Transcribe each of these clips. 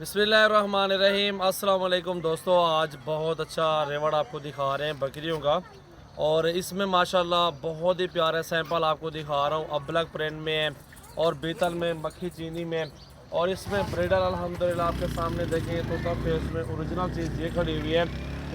बिस्मिल्लाहिर्रहमानिर्रहीम। अस्सलाम वालेकुम दोस्तों, आज बहुत अच्छा रेवड़ आपको दिखा रहे हैं बकरियों का। और इसमें माशाल्लाह बहुत ही प्यारा सैंपल आपको दिखा रहा हूँ। अबलग प्रिंट में है और बीतल में, मक्खी चीनी में। और इसमें ब्रीडर अल्हम्दुलिल्लाह आपके सामने देखेंगे तो तब इसमें ओरिजिनल चीज़ ये खड़ी हुई है।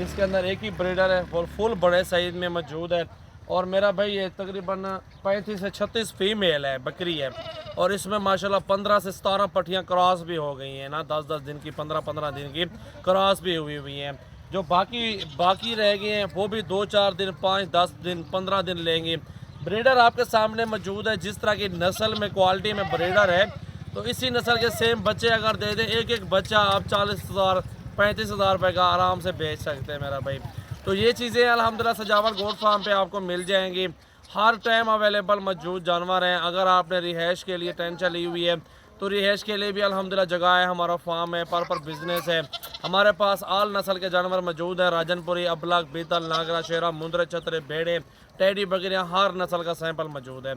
इसके अंदर एक ही ब्रीडर है और फुल बड़े साइज़ में मौजूद है। और मेरा भाई ये तकरीबन 35 से 36 फीमेल है, बकरी है। और इसमें माशाल्लाह 15 से 17 पट्टियाँ क्रॉस भी हो गई हैं ना, 10-10 दिन की, 15-15 दिन की क्रॉस भी हुई हैं। जो बाकी रह गए हैं वो भी 2-4 दिन, 5-10 दिन, 15 दिन लेंगे। ब्रीडर आपके सामने मौजूद है। जिस तरह की नस्ल में, क्वालिटी में ब्रीडर है, तो इसी नस्ल के सेम बच्चे अगर दे दें, एक एक बच्चा आप 40,000 35,000 रुपये का आराम से बेच सकते हैं मेरा भाई। तो ये चीज़ें अल्हम्दुलिल्लाह सजावल गोट फार्म पे आपको मिल जाएंगी। हर टाइम अवेलेबल मौजूद जानवर हैं। अगर आपने रिहाइश के लिए टेंशन ली हुई है तो रिहाइश के लिए भी अल्हम्दुलिल्लाह जगह है। हमारा फार्म है, पर बिजनेस है। हमारे पास आल नस्ल के जानवर मौजूद हैं। राजनपुरी, अबलग, बीतल, नागरा, शेरा, मुंदरे, छतरे, भेड़े, टेडी, बकरियाँ, हर नस्ल का सैंपल मौजूद है।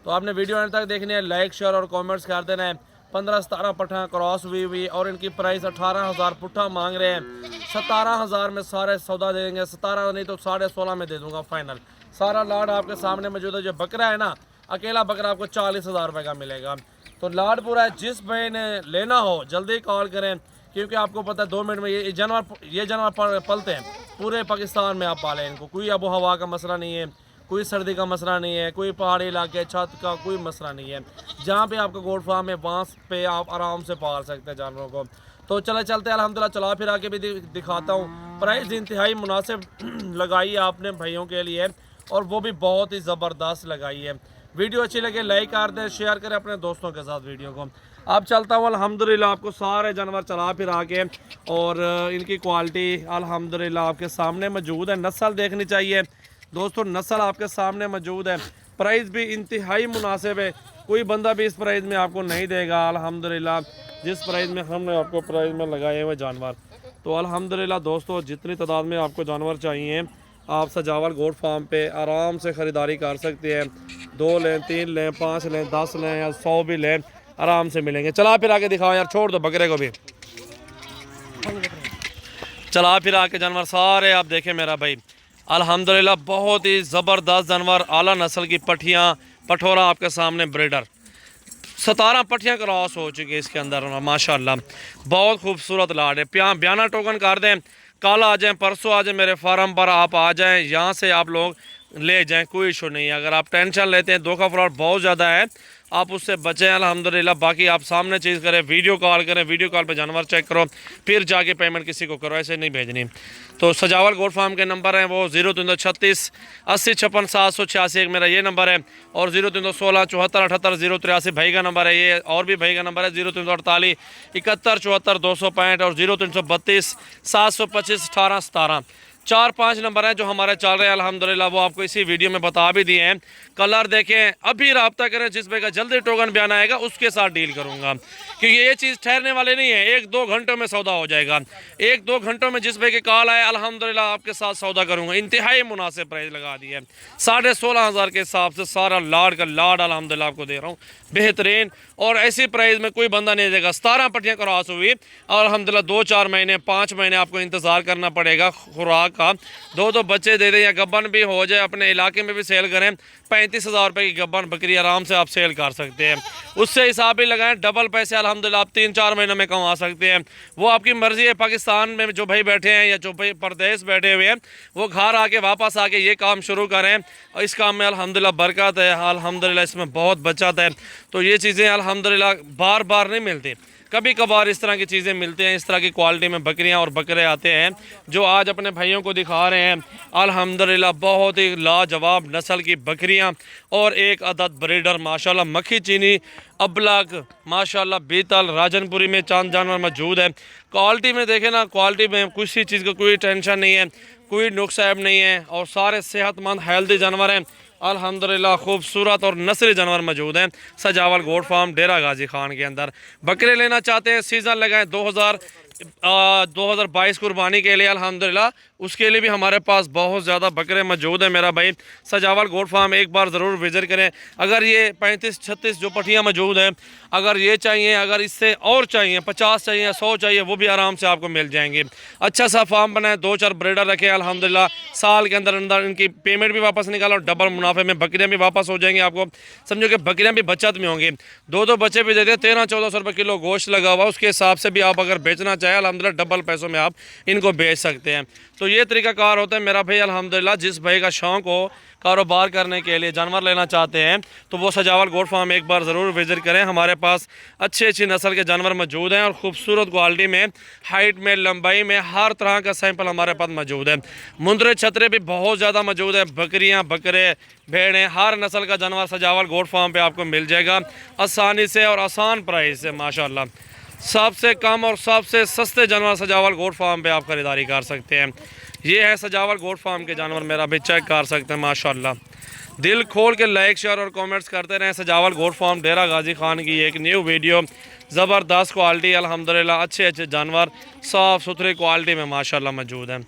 तो आपने वीडियो अंत तक देखनी है, लाइक, शेयर और कमेंट्स कर देना है। 15-17 पट्ठा क्रॉस हुई और इनकी प्राइस 18,000 पुट्ठा मांग रहे हैं। 17,000 में सारे सौदा दे देंगे। 17 नहीं तो 16.5 में दे दूंगा फाइनल। सारा लाड आपके सामने मौजूद है। जो बकरा है ना, अकेला बकरा आपको 40,000 रुपये का मिलेगा। तो लाड पूरा है। जिस भाई ने लेना हो जल्दी कॉल करें, क्योंकि आपको पता है 2 मिनट में ये जानवर पलते हैं। पूरे पाकिस्तान में आप पालें इनको। कोई आबो हवा का मसला नहीं है, कोई सर्दी का मसला नहीं है, कोई पहाड़ी इलाके, छत का कोई मसला नहीं है। जहाँ पे आपका गोट फार्म है वहाँ पे आप आराम से पाल सकते हैं जानवरों को। तो चलते अल्हम्दुलिल्लाह चला फिरा के भी दिखाता हूँ। प्राइस इंतहाई मुनासिब लगाई है आपने भाइयों के लिए, और वो भी बहुत ही ज़बरदस्त लगाई है। वीडियो अच्छी लगे लाइक कर दें, शेयर करें अपने दोस्तों के साथ वीडियो को। अब चलता हूँ अल्हम्दुलिल्लाह आपको सारे जानवर चला फिरा के, और इनकी क्वालिटी अल्हम्दुलिल्लाह आपके सामने मौजूद है। नस्ल देखनी चाहिए दोस्तों, नस्ल आपके सामने मौजूद है। प्राइस भी इंतहाई मुनासिब है। कोई बंदा भी इस प्राइस में आपको नहीं देगा अल्हम्दुलिल्लाह, जिस प्राइस में हमने आपको प्राइस में लगाए हुए जानवर। तो अल्हम्दुलिल्लाह दोस्तों, जितनी तादाद में आपको जानवर चाहिए, आप सजावल गोट फार्म पे आराम से ख़रीदारी कर सकते हैं। 2 लें, 3 लें, 5 लें, 10 लें या 100 भी लें, आराम से मिलेंगे। चला फिर आके दिखाओ यार, छोड़ दो बकरे को भी। चला फिर आके जानवर सारे आप देखें मेरा भाई। अल्हम्दुलिल्लाह बहुत ही ज़बरदस्त जानवर, आला नस्ल की पट्ठियाँ, पठोरा आपके सामने ब्रीडर। 17 पट्ठियाँ क्रॉस हो चुकी है इसके अंदर माशाल्लाह। बहुत खूबसूरत लाड है। बयाना टोकन कर दें, कल आ जाएं, परसों आ जाएं, मेरे फार्म पर आप आ जाएं, यहाँ से आप लोग ले जाएं, कोई इशू नहीं है। अगर आप टेंशन लेते हैं, धोखा फ्रॉड बहुत ज़्यादा है, आप उससे बचें अल्हम्दुलिल्लाह। बाकी आप सामने चीज़ करें, वीडियो कॉल करें, वीडियो कॉल पे जानवर चेक करो, फिर जाके पेमेंट किसी को करो, ऐसे नहीं भेजनी। तो सजावल गोट फार्म के नंबर हैं वो 0336 80 56 786 एक मेरा ये नंबर है, और 0316 74 78 083 भाई का नंबर है ये, और भी भाई का नंबर है 0348 71 74 265 और 0332 725 18 17। 4-5 नंबर हैं जो हमारे चल रहे हैं अल्हम्दुलिल्लाह, वो आपको इसी वीडियो में बता भी दिए हैं। कलर देखें, अभी रब्ता करें, जिस पे का जल्दी टोकन बयान आएगा उसके साथ डील करूंगा, क्योंकि ये चीज़ ठहरने वाले नहीं है। 1-2 घंटों में सौदा हो जाएगा। 1-2 घंटों में जिस पे के कॉल आए अल्हम्दुलिल्लाह आपके साथ सौदा करूंगा। इंतहाई मुनासिब प्राइस लगा दी है, 16,500 के हिसाब से सारा लाड का लाड अल्हम्दुलिल्लाह आपको दे रहा हूँ बेहतरीन। और ऐसी प्राइस में कोई बंदा नहीं देगा। 17 पट्टियाँ क्रॉस हुई और अल्हम्दुलिल्लाह 2-4 महीने 5 महीने आपको इंतज़ार करना पड़ेगा खुराक का। 2-2 बच्चे दे दें या गब्बन भी हो जाए, अपने इलाके में भी सेल करें, 35,000 रुपये की गब्बन बकरी आराम से आप सेल कर सकते हैं। उससे हिसाब भी लगाएं, डबल पैसे अल्हम्दुलिल्लाह आप 3-4 महीनों में कमा सकते हैं। वो आपकी मर्ज़ी है। पाकिस्तान में जो भाई बैठे हैं या जो भाई परदेश बैठे हुए हैं, वो घर आके वापस आके ये काम शुरू करें। और इस काम में अल्हम्दुलिल्लाह बरकत है, अल्हम्दुलिल्लाह इसमें बहुत बचत है। तो ये चीज़ें अल्हम्दुलिल्लाह बार बार नहीं मिलती, कभी कभार इस तरह की चीज़ें मिलती हैं। इस तरह की क्वालिटी में बकरियां और बकरे आते हैं जो आज अपने भाइयों को दिखा रहे हैं। अल्हम्दुलिल्लाह बहुत ही लाजवाब नस्ल की बकरियां और एक अदद ब्रीडर माशाल्लाह, मक्खी चीनी, अबलग, माशाल्लाह बीतल, राजनपुरी में चांद जानवर मौजूद है। क्वालिटी में देखें ना, क्वालिटी में किसी चीज़ का कोई टेंशन नहीं है, कोई नुक्स ऐब नहीं है, और सारे सेहतमंद हेल्दी जानवर हैं अल्हम्दुलिल्लाह। खूबसूरत और नस्ली जानवर मौजूद हैं सजावल गोट फार्म डेरा गाजी खान के अंदर। बकरे लेना चाहते हैं, सीज़न लगाएं, 2022 कुर्बानी के लिए अल्हम्दुलिल्लाह, उसके लिए भी हमारे पास बहुत ज़्यादा बकरे मौजूद हैं। मेरा भाई सजावल गोट फार्म एक बार ज़रूर विज़िट करें। अगर ये 35-36 जो पट्टियाँ मौजूद हैं, अगर ये चाहिए, अगर इससे और चाहिए, 50 चाहिए, 100 चाहिए, वो भी आराम से आपको मिल जाएंगे। अच्छा सा फार्म बनाए, 2-4 ब्रीडर रखे, अल्हम्दुलिल्लाह साल के अंदर अंदर इनकी पेमेंट भी वापस निकालो, डबल मुनाफे में बकरियाँ भी वापस हो जाएंगी। आपको समझो कि बकरियाँ भी बचत में होंगी। 2-2 बच्चे भी देते हैं, 1300-1400 रुपये किलो गोश्त लगा हुआ, उसके हिसाब से भी आप अगर बेचना चाहें अल्हम्दुलिल्लाह डबल पैसों में आप इनको बेच सकते हैं। तो ये तरीकाकार होता है मेरा भाई। अल्हम्दुलिल्लाह जिस भाई का शौक़ हो कारोबार करने के लिए, जानवर लेना चाहते हैं, तो वो सजावल गोट फार्म एक बार ज़रूर विज़िट करें। हमारे पास अच्छी नस्ल के जानवर मौजूद हैं और ख़ूबसूरत क्वालिटी में, हाइट में, लंबाई में, हर तरह का सैंपल हमारे पास मौजूद है। मुंदरे छतरे भी बहुत ज़्यादा मौजूद है। बकरियाँ, बकरे, भेड़ें, हर नस्ल का जानवर सजावल गोट फार्म पे आपको मिल जाएगा आसानी से और आसान प्राइस से। माशाल्लाह सबसे कम और सबसे सस्ते जानवर सजावल गोट फार्म पे आप ख़रीदारी कर सकते हैं। ये है सजावल गोट फार्म के जानवर, मेरा भी चेक कर सकते हैं। माशाल्लाह दिल खोल के लाइक, शेयर और कमेंट्स करते रहें। सजावल गोट फार्म डेरा गाजी खान की एक न्यू वीडियो, ज़बरदस्त क्वालिटी, अल्हम्दुलिल्लाह अच्छे जानवर साफ़ सुथरी क्वालिटी में माशाल्लाह मौजूद हैं।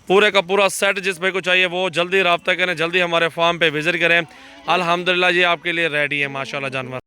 पूरे का पूरा सेट जिस भाई को चाहिए वो जल्दी रब्ता करें, जल्दी हमारे फार्म पे विज़िट करें। अल्हम्दुलिल्लाह ये आपके लिए रेडी है माशाल्लाह जानवर।